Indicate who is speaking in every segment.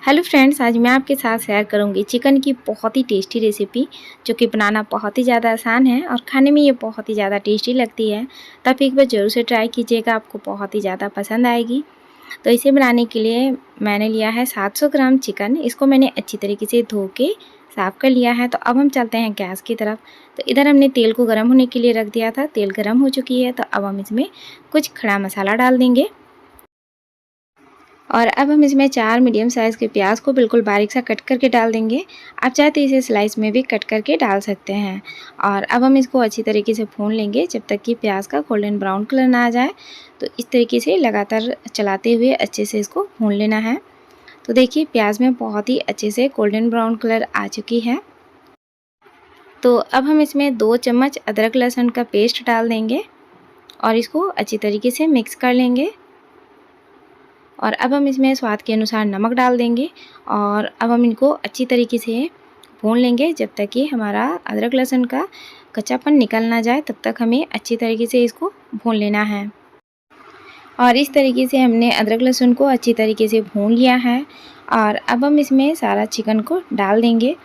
Speaker 1: Hello friends, आज मैं आपके साथ शेयर करूंगी चिकन की बहुत ही टेस्टी रेसिपी जो कि बनाना बहुत ही ज़्यादा आसान है और खाने में ये बहुत ही ज़्यादा टेस्टी लगती है। तो आप एक बार ज़रूर से ट्राई कीजिएगा, आपको बहुत ही ज़्यादा पसंद आएगी। तो इसे बनाने के लिए मैंने लिया है 700 ग्राम चिकन। इसको मैंने अच्छी तरीके से धो के साफ़ कर लिया है। तो अब हम चलते हैं गैस की तरफ। तो इधर हमने तेल को गर्म होने के लिए रख दिया था। तेल गर्म हो चुकी है, तो अब हम इसमें कुछ खड़ा मसाला डाल देंगे। और अब हम इसमें 4 मीडियम साइज़ के प्याज को बिल्कुल बारीक सा कट करके डाल देंगे। आप चाहे तो इसे स्लाइस में भी कट करके डाल सकते हैं। और अब हम इसको अच्छी तरीके से भून लेंगे जब तक कि प्याज का गोल्डन ब्राउन कलर ना आ जाए। तो इस तरीके से लगातार चलाते हुए अच्छे से इसको भून लेना है। तो देखिए प्याज में बहुत ही अच्छे से गोल्डन ब्राउन कलर आ चुकी है। तो अब हम इसमें 2 चम्मच अदरक लहसुन का पेस्ट डाल देंगे और इसको अच्छी तरीके से मिक्स कर लेंगे। और अब हम इसमें स्वाद के अनुसार नमक डाल देंगे और अब हम इनको अच्छी तरीके से भून लेंगे जब तक कि हमारा अदरक लहसुन का कच्चापन निकल ना जाए। तब तक हमें अच्छी तरीके से इसको भून लेना है। और इस तरीके से हमने अदरक लहसुन को अच्छी तरीके से भून लिया है। और अब हम इसमें सारा चिकन को डाल देंगे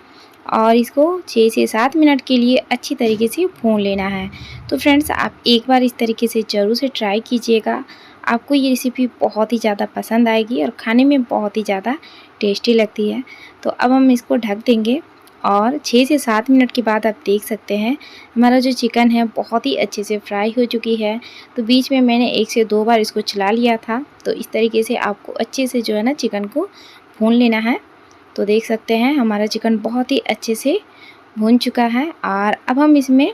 Speaker 1: और इसको 6 से 7 मिनट के लिए अच्छी तरीके से भून लेना है। तो फ्रेंड्स, आप एक बार इस तरीके से ज़रूर से ट्राई कीजिएगा। आपको ये रेसिपी बहुत ही ज़्यादा पसंद आएगी और खाने में बहुत ही ज़्यादा टेस्टी लगती है। तो अब हम इसको ढक देंगे और 6 से 7 मिनट के बाद आप देख सकते हैं हमारा जो चिकन है बहुत ही अच्छे से फ्राई हो चुकी है। तो बीच में मैंने 1 से 2 बार इसको चला लिया था। तो इस तरीके से आपको अच्छे से जो है ना चिकन को भून लेना है। तो देख सकते हैं हमारा चिकन बहुत ही अच्छे से भून चुका है। और अब हम इसमें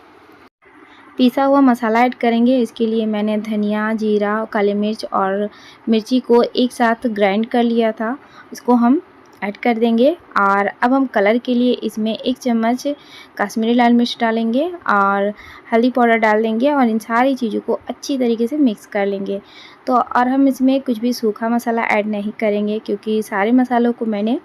Speaker 1: पिसा हुआ मसाला ऐड करेंगे। इसके लिए मैंने धनिया, जीरा, काली मिर्च और मिर्ची को एक साथ ग्राइंड कर लिया था। इसको हम ऐड कर देंगे। और अब हम कलर के लिए इसमें 1 चम्मच कश्मीरी लाल मिर्च डालेंगे और हल्दी पाउडर डाल देंगे और इन सारी चीज़ों को अच्छी तरीके से मिक्स कर लेंगे। तो और हम इसमें कुछ भी सूखा मसाला ऐड नहीं करेंगे क्योंकि सारे मसालों को मैंने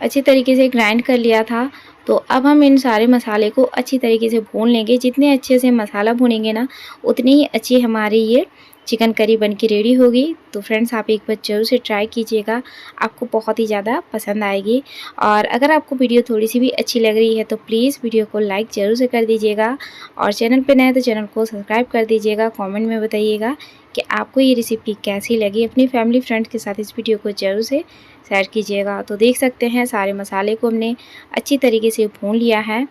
Speaker 1: अच्छी तरीके से ग्राइंड कर लिया था। तो अब हम इन सारे मसाले को अच्छी तरीके से भून लेंगे। जितने अच्छे से मसाला भूनेंगे ना, उतनी ही अच्छी हमारी ये चिकन करी बन के रेडी होगी। तो फ्रेंड्स, आप एक बार ज़रूर से ट्राई कीजिएगा, आपको बहुत ही ज़्यादा पसंद आएगी। और अगर आपको वीडियो थोड़ी सी भी अच्छी लग रही है तो प्लीज़ वीडियो को लाइक ज़रूर से कर दीजिएगा। और चैनल पर नए हैं तो चैनल को सब्सक्राइब कर दीजिएगा। कमेंट में बताइएगा कि आपको ये रेसिपी कैसी लगी। अपनी फैमिली फ्रेंड्स के साथ इस वीडियो को ज़रूर से शेयर कीजिएगा। तो देख सकते हैं सारे मसाले को हमने अच्छी तरीके से भून लिया है।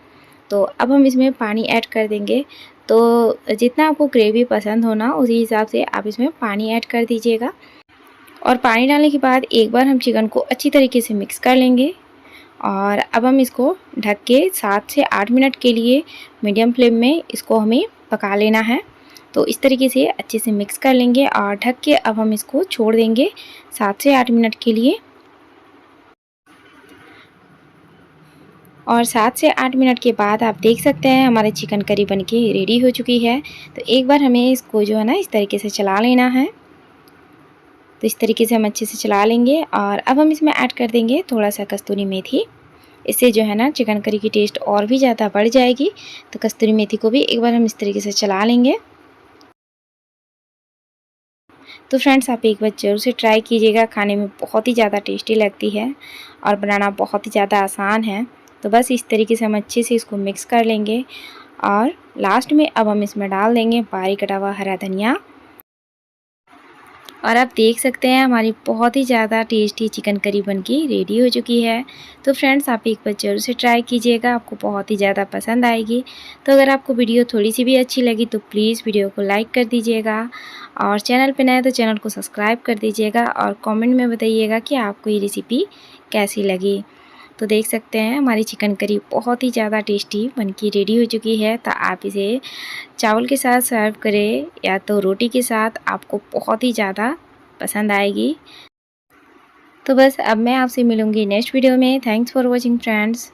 Speaker 1: तो अब हम इसमें पानी ऐड कर देंगे। तो जितना आपको ग्रेवी पसंद हो ना, उसी हिसाब से आप इसमें पानी ऐड कर दीजिएगा। और पानी डालने के बाद एक बार हम चिकन को अच्छी तरीके से मिक्स कर लेंगे। और अब हम इसको ढक के 7 से 8 मिनट के लिए मीडियम फ्लेम में इसको हमें पका लेना है। तो इस तरीके से अच्छे से मिक्स कर लेंगे और ढक के अब हम इसको छोड़ देंगे 7 से 8 मिनट के लिए। और 7 से 8 मिनट के बाद आप देख सकते हैं हमारे चिकन करी बनके रेडी हो चुकी है। तो एक बार हमें इसको जो है ना इस तरीके से चला लेना है। तो इस तरीके से हम अच्छे से चला लेंगे। और अब हम इसमें ऐड कर देंगे थोड़ा सा कस्तूरी मेथी। इससे जो है ना चिकन करी की टेस्ट और भी ज़्यादा बढ़ जाएगी। तो कस्तूरी मेथी को भी एक बार हम इस तरीके से चला लेंगे। तो फ्रेंड्स, आप एक बार ज़रूर से ट्राई कीजिएगा, खाने में बहुत ही ज़्यादा टेस्टी लगती है और बनाना बहुत ही ज़्यादा आसान है। तो बस इस तरीके से हम अच्छे से इसको मिक्स कर लेंगे। और लास्ट में अब हम इसमें डाल देंगे बारीक कटा हुआ हरा धनिया। और आप देख सकते हैं हमारी बहुत ही ज़्यादा टेस्टी चिकन करी बनके रेडी हो चुकी है। तो फ्रेंड्स, आप एक बार ज़रूर से ट्राई कीजिएगा, आपको बहुत ही ज़्यादा पसंद आएगी। तो अगर आपको वीडियो थोड़ी सी भी अच्छी लगी तो प्लीज़ वीडियो को लाइक कर दीजिएगा। और चैनल पे नए तो चैनल को सब्सक्राइब कर दीजिएगा और कमेंट में बताइएगा कि आपको ये रेसिपी कैसी लगी। तो देख सकते हैं हमारी चिकन करी बहुत ही ज़्यादा टेस्टी बनके रेडी हो चुकी है। तो आप इसे चावल के साथ सर्व करें या तो रोटी के साथ, आपको बहुत ही ज़्यादा पसंद आएगी। तो बस अब मैं आपसे मिलूँगी नेक्स्ट वीडियो में। Thanks for watching friends.